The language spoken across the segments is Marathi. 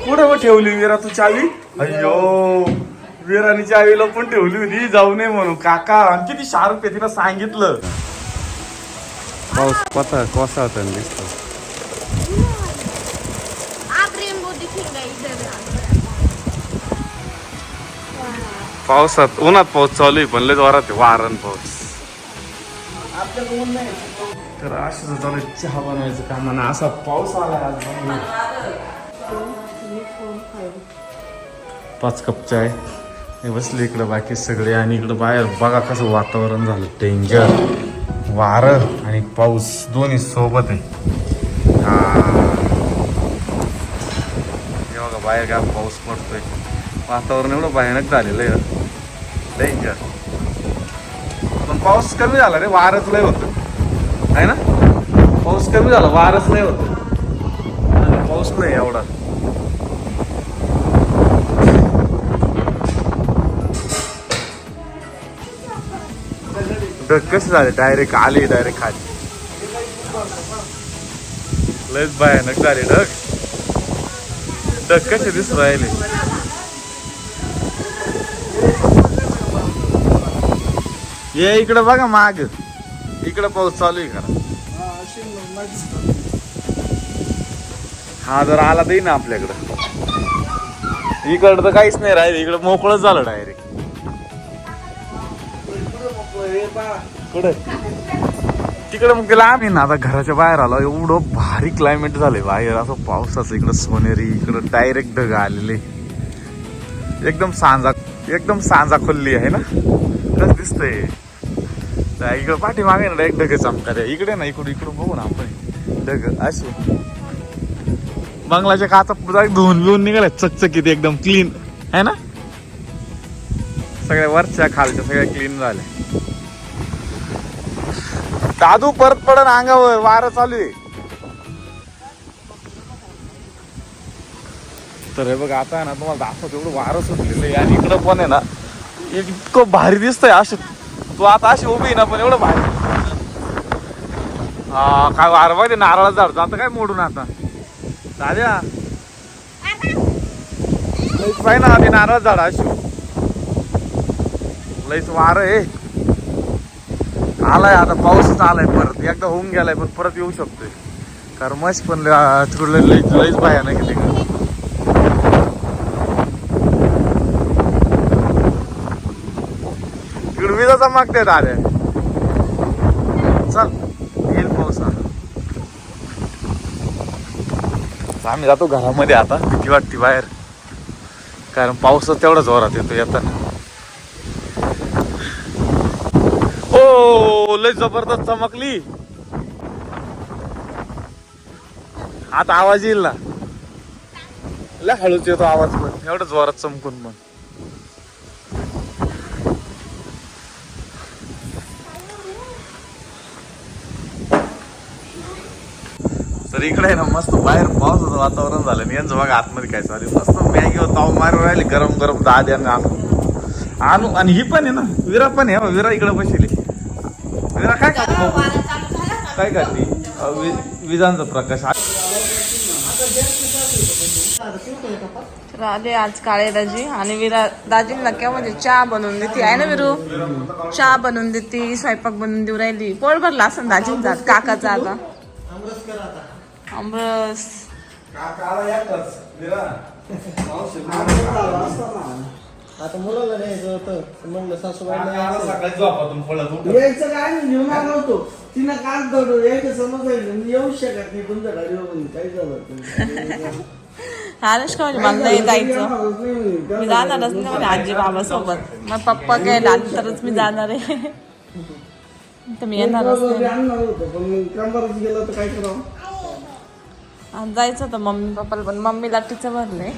कुठं ठेवली विरा तू चावी? अय्यो, विरानी चावीला पण ठेवली होती जाऊ नये म्हणून. काका आणि किती शार्प आहे, तिला सांगितलं. पाऊस कसा कसा होता दिसतो. पावसात उन्हात पाऊस चालू आहे पण लय जोरात आहे वारण पाऊस. तर असं चालू चहा बनवायचं काम आणि असा पाऊस आला आज. 5 कप चाय हे बसले इकडं बाकी सगळे आणि इकडं बाहेर बघा कसं वातावरण झालं. डेंजर वारं आणि पाऊस दोन्ही सोबत आहे. हे बघा बाहेर काय पाऊस पडतोय. वातावरण एवढं भयानक झालेलं आहे डेंजर. पण पाऊस कमी झाला रे, वारच लय होतं आहे ना. पाऊस कमी झाला, वारच लय होतं आणि पाऊस नाही एवढा. ढग कसे झाले, डायरेक्ट आले डायरेक्ट खाली. लयच भयानक झाले ढग. ढग कसे दिसू राहिले. ये इकडं बघा माग, इकडं पाऊस चालू आहे खरा. हा जर आला देई ना आपल्याकडं. इकडं तर काहीच नाही राहिलं, इकडं मोकळंच झालं डायरेक्ट. कुठे तिकडे मग गेला आम्ही ना. आता घराच्या बाहेर आलो, एवढं भारी क्लायमेट झालंय बाहेर असं पावसाचं. इकडं सोनेरी, इकडं डायरेक्ट ढग आलेले. एकदम सांजा खोलली आहे ना, कसं दिसतंय. इकडं पाठीमागे ना डायरेक्ट ढग चमका. इकडे ना इकडून बघू ना आपण ढग असे. बंगलाच्या काचा धुवून बिवून निघाल्या चकचकीत, एकदम क्लीन आहे ना. सगळ्या वरच्या खालच्या सगळ्या क्लीन झाल्या. दादू परत पडन अंगावर, वारं चालू आहे. तर हे बघ आता ना तुम्हाला दाखवतो एवढं वारं सुटलेलं आहे. आणि इकडं पण आहे ना इतकं भारी दिसतंय. असे तू आता अशी उभी ना पण एवढं भारी. हा काय वारं बघ, नारळाचं झाड आता काय मोडून आता दाद्या लईच पाहिजे ना ते नारळाचं झाड अशी. लईच वारं आहे. आलाय आता पाऊसच आलाय परत. एकदा होऊन गेलाय पण परत येऊ शकतोय. कारण मस्त पण तिकडं लईच भयानक आहे तिकडं. तिकडं विजा चमकते दाद्या. चल येईल पाऊस आता. आम्ही जातो घरामध्ये आता. भीती वाटते बाहेर कारण पाऊसच तेवढा जोरात येतो येताना. ओ लय जबरदस्त चमकली. आता आवाज येईल ना. लय हळूच येतो आवाज पण एवढं जोरात चमकून पण. तर इकडे आहे ना मस्त बाहेर पावसाचं वातावरण झालं. आणि यांचं बघा आतमध्ये काय चालू. मस्त मॅगी ताव मारून राहिले गरम गरम दाद्याने आणू. आणि ही पण आहे ना विरा पण आहे. विरा इकडे बसली. विरा काय खाते काय खाते. विजांचा प्रकाश. आले आज काळे दाजी आणि विरा दाजींना केव्हा म्हणजे चहा बनवून देते आहे ना विरू. चहा बनवून देते, स्वयंपाक बनवून देऊ राहिली. पोट भरला असं दाजींचा काकाचा. आता आमरस आता मुलाला न्यायचं होतं म्हणलं सासूबाईला यायचं काय नाही घेऊन आलो होतो. तिनं काल दौड यायचं समजायचं येऊ शकत नाही तुमच्या गाडीवर. काही झालं अनुष्का म्हणजे मला नाही जायचं. मी जाणारच नाही म्हणजे आजी बाबा सोबत. मग पप्पा काय आले तरच मी जाणार आहे. तर मी येणारच नाही. गेलं तर काय करावं. जायचं होतं मम्मी पप्पाला पण मम्मीला टीचं भरलंय.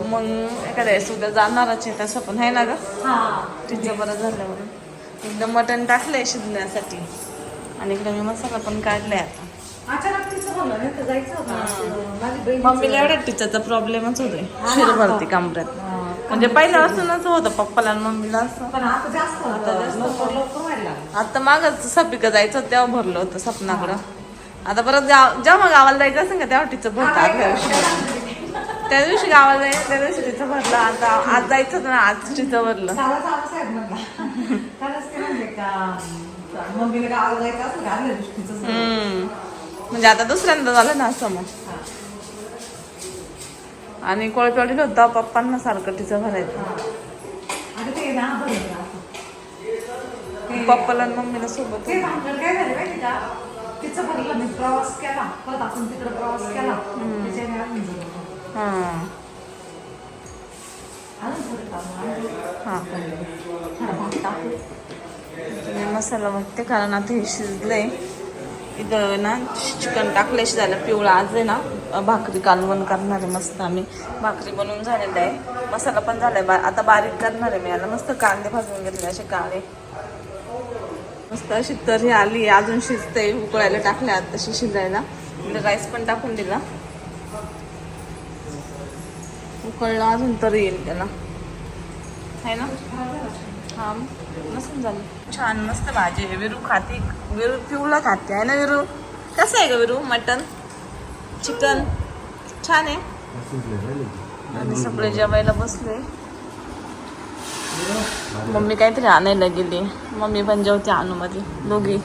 मग एखाद्या वेळेस उद्या जाणारच आहे तसं पण आहे ना ग. टीचं बरं झालं म्हणून एकदम मटण टाकलंय शिजण्यासाठी. आणि इकडे मी मसाला पण काढलाय आता. मम्मीला एवढ्या टीचाचा प्रॉब्लेमच होतोय. शिर भरती कमऱ्यात. म्हणजे पहिल्यापासूनच होतं पप्पाला आणि मम्मीला असं. आता मागच सपिका जायचं तेव्हा भरलं होतं सपनाकडं. आता परत जेव्हा गावाला जायचं असेल का तेव्हा टीचं भरतं. त्या दिवशी गावाला जायचं त्या दिवशी तिचं भरलं. आता आज जायचं होतं ना, आज तिचं भरलं. म्हणजे आता दुसऱ्यांदा झालं ना असं मग. आणि कोळपेवाडीला होता पप्पांना सारखं तिचं भरायचं. पप्पाला आणि मम्मीला सोबत. काय झालं माहिती का, तिचं भरलं मी प्रवास केला, परत आपण तिकडे प्रवास केला त्याच्याने अजून झालं. हां अजून थोडं काम हां थोडा भात टाकू. मी मसाला बघते कारण आता हे शिजलंय. इथं ना चिकन टाकल्याशी झालं पिवळा. आज आहे ना भाकरी कालवण करणार आहे मस्त. आम्ही भाकरी बनवून झालेलं आहे, मसाला पण झालाय. आता बारीक करणार आहे मी याला. मस्त कांदे भाजून घेतले असे काळे मस्त. अशी तरी आली, अजून शिजते. उकळायला टाकले आता तशी शिजायला. राईस पण टाकून दिला, उकळला अजून तरी येईल त्याला, आहे ना. हा मस्त झालं, छान मस्त भाजी आहे. विरू खाते, विरू पिवळा खाते आहे ना. विरू कसं आहे का विरू? मटन चिकन छान आहे. आणि सगळे जेवायला बसले. मम्मी काहीतरी आणायला गेली. मम्मी पण जेवते आणूमध्ये दोघी.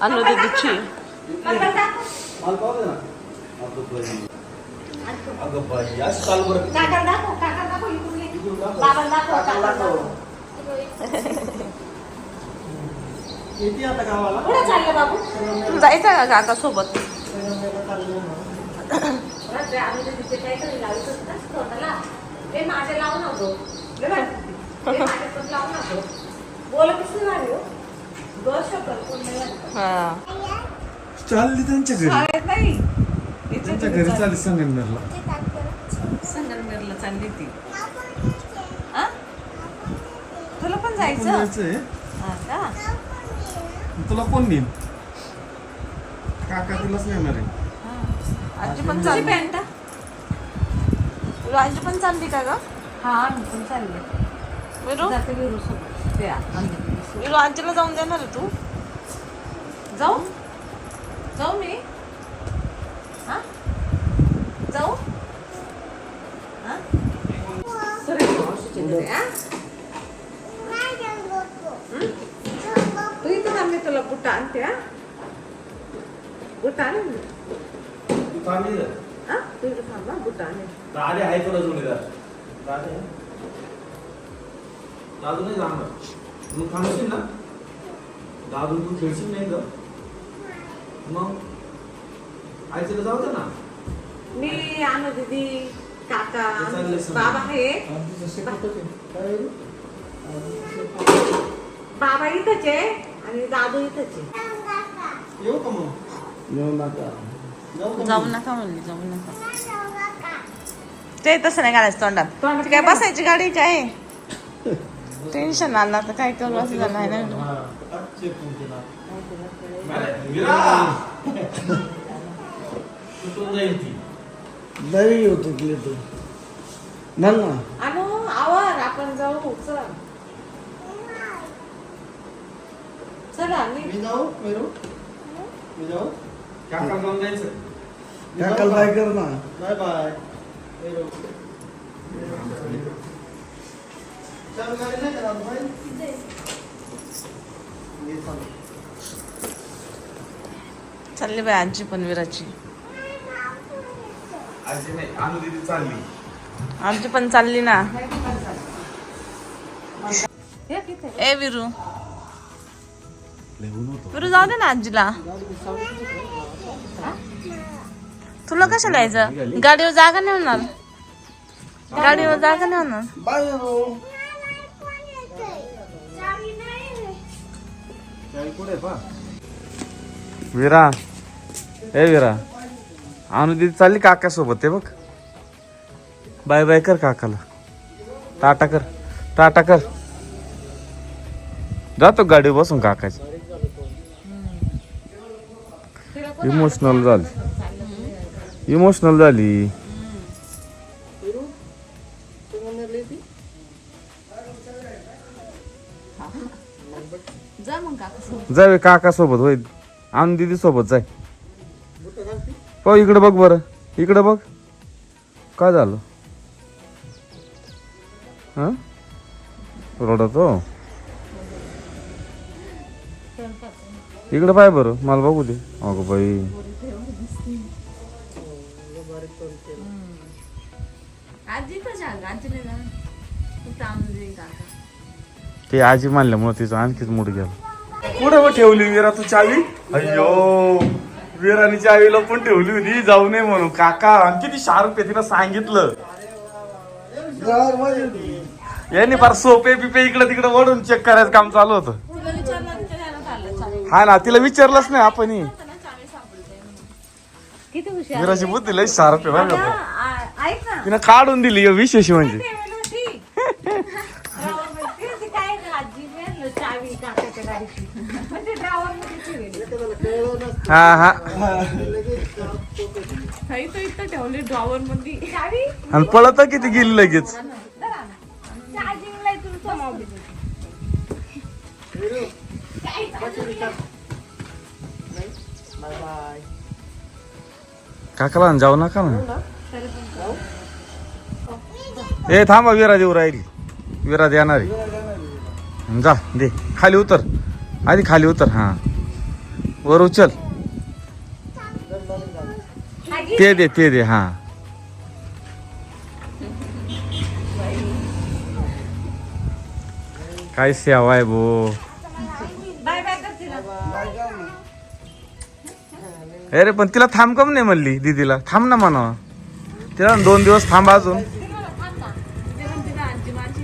आणू दीदीची जायचं का काका सोबत? चालली त्यांच्या घरी, नाही त्यांच्या घरी चालली संगमनेरला. संगमनेरला चालली ती. तुला पण जायचं जायचंय. हा का? तुला कोण नेईल? काका तुलाच नेणार आहे. आजी पण चालली. तुला आजी पण चालली का ग? हा मी पण चालले. विरू जाते विरू सोबत. ते आणते. विरू आजीला जाऊन देणार आहे तू? जाऊ जाऊ मी हा जाऊ हा सर तू इथं थांबे, तुला बुटा आणते. हा बुटा आण हा, तू इथं थांबा, बुटा आण. दादे आहे तुला जोडीदार. दादे दादू नाही जाणार. तू थांबशील ना दादू, तू खेळशील नाही का मग? आईचं जाऊ दे ना. मी आणू दीदी काका बाबा आहे. बाबा इथंच आहे आणि दादू इथंच आहे. येऊ का मग? येऊ नका. जाऊ नका म्हणली, जाऊ नका. ते तसं नाही घालायचं तोंडात. ती काय बसायची गाडी काय? टेन्शन आलं तर काय करू असं झालं आहे ना. नाही होतो की तू ना. आणू आवर, आपण जाऊ. चल चला. मी जाऊ मेरू, मी जाऊ. काका जाऊन जायचं. काकाला बाय कर ना. Bye bye. चालली बाई आजी पण विराची. आजी नाही, आणू दीदी चालली. आमची पण चालली ना. ए विरू, विरू जाऊ दे ना आजीला. तुला कशाला यायचं? गाडीवर जागा नाही होणार. गाडीवर जागा नाही होणार. बाय. विरा, ए विरा, आणू दीदी चालली काका सोबत. ते बघ, बाय बाय कर काकाला. टाटा कर, टाटा कर. जातो गाडी बसून काकाची. इमोशनल झाली, इमोशनल झाली. जा मग काका जाय काका सोबत होय आण दीदी सोबत जाय हो इकडे बघ बरं इकडे बघ काय झालं हा रडत हो इकडे पाय बरं मला बघू दे अगं बाई आजी कशा आजी नाही जाणार काका ते आजी मानल्यामुळे तिचं आणखीच मूड गेला कुठं ठेवली विरा तू चावी अय्यो विरानी चावीला पण ठेवली होती जाऊ नये म्हणून काका आणि किती शार्प आहे तिला सांगितलं यांनी फार सोपे पिपे इकडे तिकडे वळून चेक करायचं काम चालू होतं तुला विचारलं तर त्याला चाललं चावी हा ना तिला विचारलंच नाही आपण चावी सापडते किती हुशार विराची बुद्धी लई शार्प आहे बरं का. ऐक ना तिनं काढून दिली विशेष म्हणजे ती काय आजी मिळालं चावी काकाच्या गाडीची म्हणजे ड्रायव्हर मध्ये ठेवली. हा हा इथं ठेवली ड्रॉवर मध्ये चावी आणि पळत किती गेली लगेच चार्जिंगला तुमचा मोबाईल काकाला जाऊ नका ना ए थांबा विरा देऊ राहिली विरा देणार आहे जा दे खाली उतर आधी खाली उतर हा वर उचल ते दे हा काय सेवा आहे भो बाय बाय करते ना अरे पण तिला थांब कम नाही म्हणली दीदीला थांब ना म्हणा तिला 2 दिवस थांबा अजून आजी माझी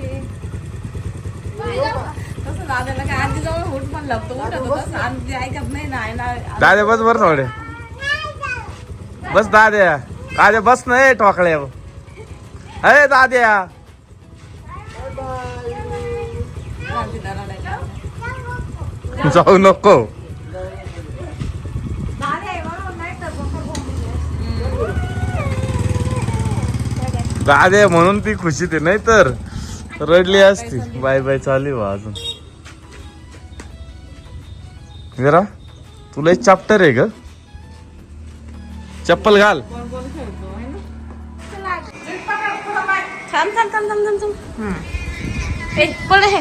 तसं दादाला काय आजी जवळ उठ पण लागतो उठत होता आजी ऐकत नाही ना दाद्या बस बर थोडे बस दाद्या बस ना ए टोकळ्या अरे दाद्या जाऊ नको दाद्या म्हणून ती खुशी ते नाही तर रडली असती बाय बाय चालू बा अजून विरा तुला एक चॅप्टर आहे ग चप्पल घाल थांब ए पळ हे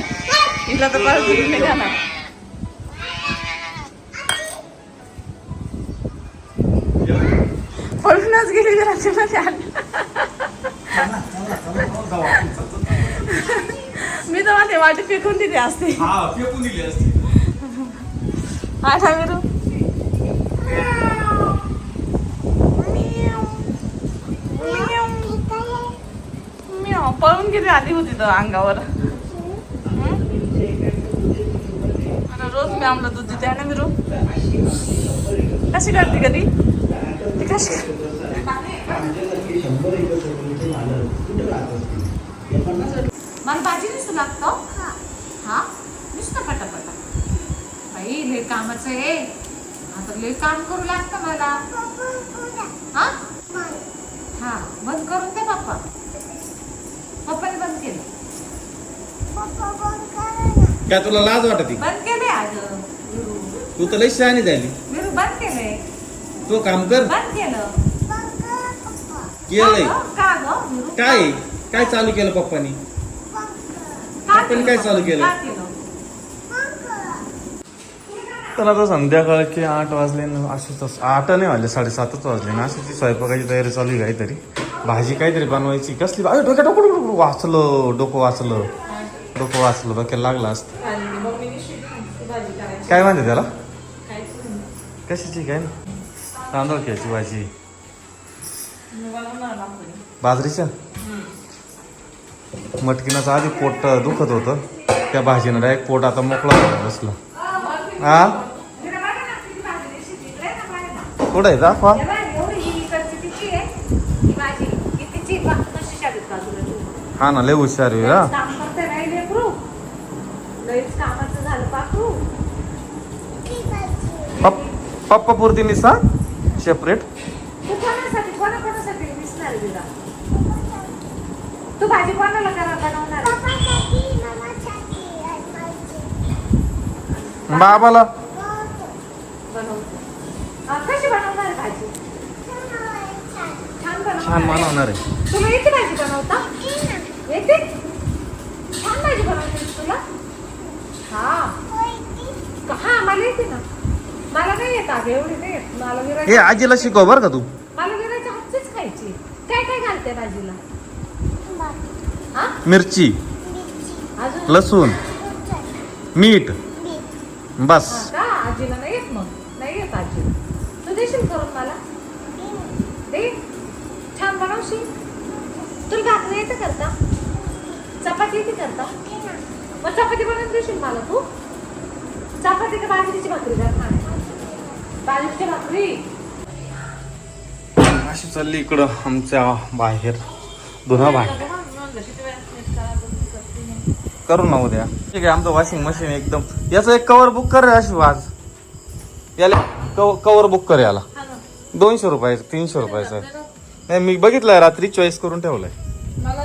हिला तर परत नाही जाणार पळूनच गेली घराच्या मध्ये आली मी तर माझी वाटी फेकून दिली असते आठा विरू पळून गेली आली होती तर अंगावर रोज मी आमला दूध देते आहे ना विरू कशी करते कधी ती कशी मला भाजी नुसतं लागतं हा नुसतं पटापटा बाई लय कामाचं आहे आता लय काम करू लागतं मला हा हा बंद करून दे पप्पा पप्पाने बंद केलं काय तुला लाज वाटत बंद केले आज तू तर लई शहाणी झाली विरू बंद केलंय तू काम कर बंद केलं केलंय का ग विरू काय काय चालू केलं पप्पानी आपण काय चालू केलं? का केलं तर आता संध्याकाळचे 8 वाजले ना असेच 8 नाही वाजले 7:30 वाजले ना अशी ती स्वयंपाकाची तयारी चालू आहे काहीतरी भाजी काहीतरी बनवायची कसली डोकं वाचलं डोकं वाचलं डोक्याला लागलं असतं काय म्हणते त्याला कशाची काय तांदूळक्याची भाजी बाजरीच्या मटकीनाचं आधी पोट दुखत होतं त्या भाजीनं डायरेक्ट पोट आता मोकळा होता बसला हा कुठं आहे दाखवा हा ना लय हुशार आहे हा पप्पा पुरती निसा सेपरेट तू भाजी कोणाला करा बनवणार बाबाला बनवते. कशी बनवणार भाजी? छान बनवणार छान आहे. बनवणार आहे. तुला येते भाजी बनवता? येते? छान भाजी बनवते तुला? हा मला येते ना. मला नाही येत अगं, एवढी नाही येत. मला हे विरायच्या आजीला शिकव बरं का तू. मला विरायच्या हातचीच खायची. काय काय घालते भाजीला? हा मिरची, अजून लसूण, मीठ बस. हा का? आजीला नाही येत मग. नाही येत आजीला. तू देशील करून मला? दे. छान बनवशील? तुला भाकरी येते करता? चपाती येते करता? मग चपाती बनवून देशील मला तू? चपाती का बाजरीची भाकरी करणार? बाजरीची भाकरी. अशी चालली इकडं आमच्या बाहेर धुणं भांड करू ना उद्या. ठीक आहे, आमचं वॉशिंग मशीन एकदम. याचं एक कवर बुक कर रे अशी वाज. याला कवर बुक कर याला. 200 रुपयाचं 300 रुपयाचं आहे. नाही मी बघितलंय रात्री चॉईस करून ठेवलंय. मला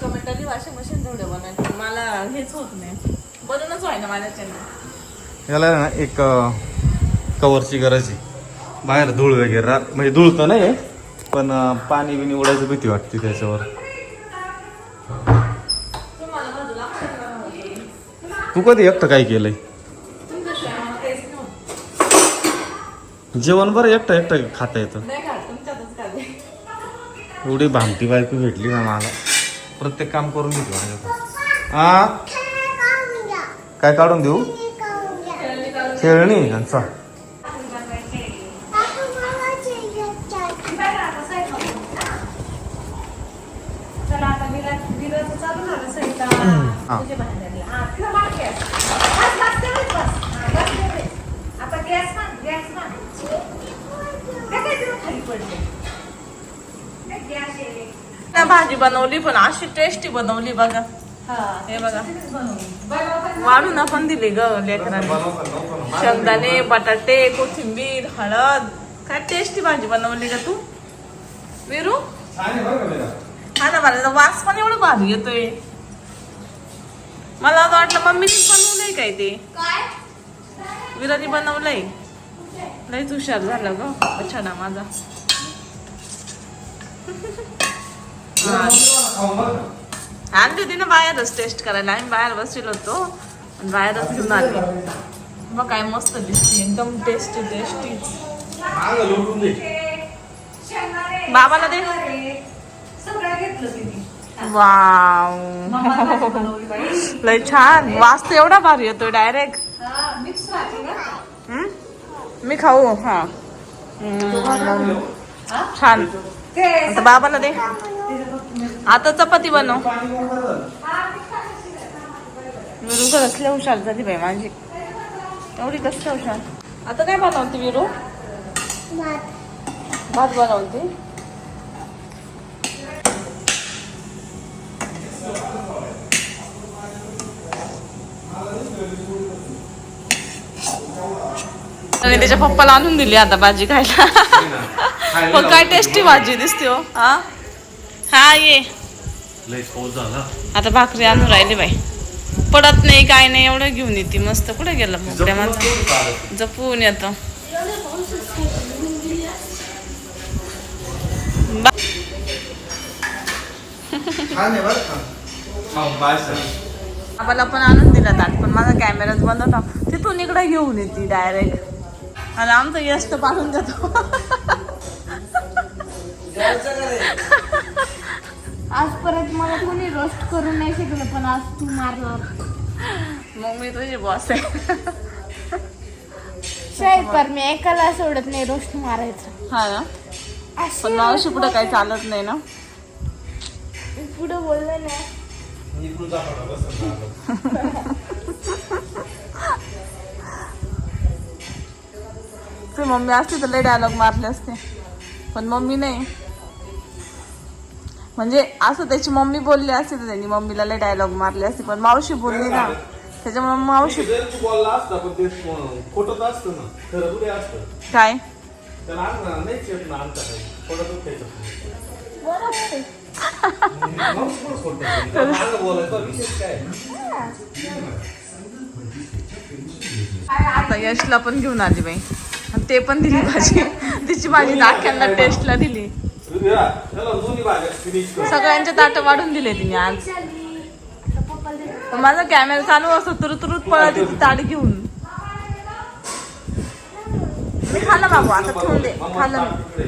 कमेंटली वॉशिंग मशीन तेवढे बनायचं मला हेच होत नाही बनूनच व्हाय ना माझ्या चॅनल. याला ना एक कवरची गरज आहे. बाहेर धूळ वगैरे म्हणजे धूळ तर नाही पण पाणी बिनी उडायची भीती वाटते त्याच्यावर. तुम्हाला बाजूला अक्षर बनवते. तू कधी एकटं काय केलंय तुमच्याशिवाय मला काहीच नव्हतं. जेवण बरं एकटं एकटं खाता येतं. नाही का तुमच्यातच खाते. एवढी भामटी बायको भेटली ना मला. प्रत्येक काम करून घेतो माझ्याकडे. हा काय काढून देऊ? खेळणी यांचा. चला आता विराचं चालू झालं सहिता. हा. तुझे भांड्याला. हा, तिला मार गॅस. बस, तेवढंच बस. हा, बस तेवढे. आता गॅस मान. काय काय तुला खाली पडले? काय गॅस आहे? त्या भाजी बनवली पण अशी टेस्टी बनवली बघा. हे बघा वाढून आपण दिली ग लेकरांनी. शेंगदाणे बटाटे कोथिंबीर हळद. काय टेस्टी भाजी बनवली का तू विरू? हा ना, मला वास पण एवढं भारी येतोय. मला असं वाटलं मम्मीने बनवलंय काय ते. विराने बनवलंय. लईच हुशार झालं ग छान माझा. आणली होती ना बाहेरच टेस्ट करायला. आम्ही बाहेर बसलो होतो आणि बाहेरच घेऊन आले. मग काय मस्त दिसते एकदम टेस्टी टेस्टी. बाबाला दे. सगळं घेतलं तिने. वाव भाजी बनवली बाई. लय छान. वास तर एवढा भारी येतोय डायरेक्ट. मिक्स भाजी ना. मी खाऊ. हा छान. आता बाबाला दे. आता चपाती बनव. विरू कसले हुशार झाली बाई माझी. एवढी कसं हुशार. आता काय बनवते विरू? भात बनवते. आणि त्याच्या पप्पाला आणून दिली आता भाजी खायला. पण काय टेस्टी भाजी दिसते हो. हा हा ये आता भाकरी आणून राहिली बाई. पडत नाही काय नाही एवढं घेऊन येते मस्त. कुठे गेलं मोकड्या माझा जपून येतो. आम्हाला पण आणून दिला ताट पण माझा कॅमेराच बंद होता. तिथून इकडे घेऊन येते डायरेक्ट आणि आमचं यश तर पाठवून देतो. आजपर्यंत मला कोणी रोस्ट करून नाही शिकलं पण आज तू मारणार. मग मी तुझी बॉस आहे. पर मी एकाला सोडत नाही रोस्ट मारायचं. हा ना, पण मावशी पुढे काही चालत नाही ना. पुढे बोललं ना ते मम्मी असते तर लय डायलॉग मारले असते पण मम्मी नाही. म्हणजे असं त्याची मम्मी बोलली असते तर त्यांनी मम्मीला लय डायलॉग मारले असते पण मावशी बोलली ना त्याच्यामुळे मावशी काय आता यशला पण घेऊन आली बाई आणि ते पण दिली भाजी. तिची भाजी दाख्यांना टेस्टला दिली. सगळ्यांचे ताट वाढून दिले तिने आज. माझा कॅमेरा चालू असतो तुरुत पळत येते ताट घेऊन. मी खाल्लं बाबू आता ठेवून दे. खाल्लं मी.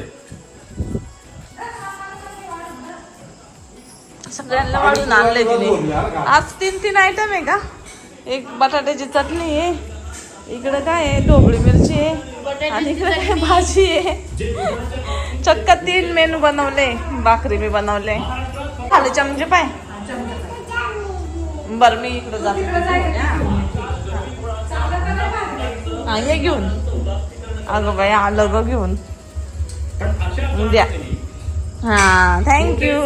सगळ्यांना वाढून आणलंय तिने. आज 3 आयटम आहे का. एक बटाट्याची चटणी आहे, इकडे काय आहे ढोबळी मिरची आहे आणि इकडे काय भाजी आहे. चक्क 3 मेनू बनवले. भाकरी मी बनवले. खाली चमचे पाय. बर मी इकडे जाते. हा ये घेऊन. अगं बाई आलं ग घेऊन. द्या. हा थँक्यू.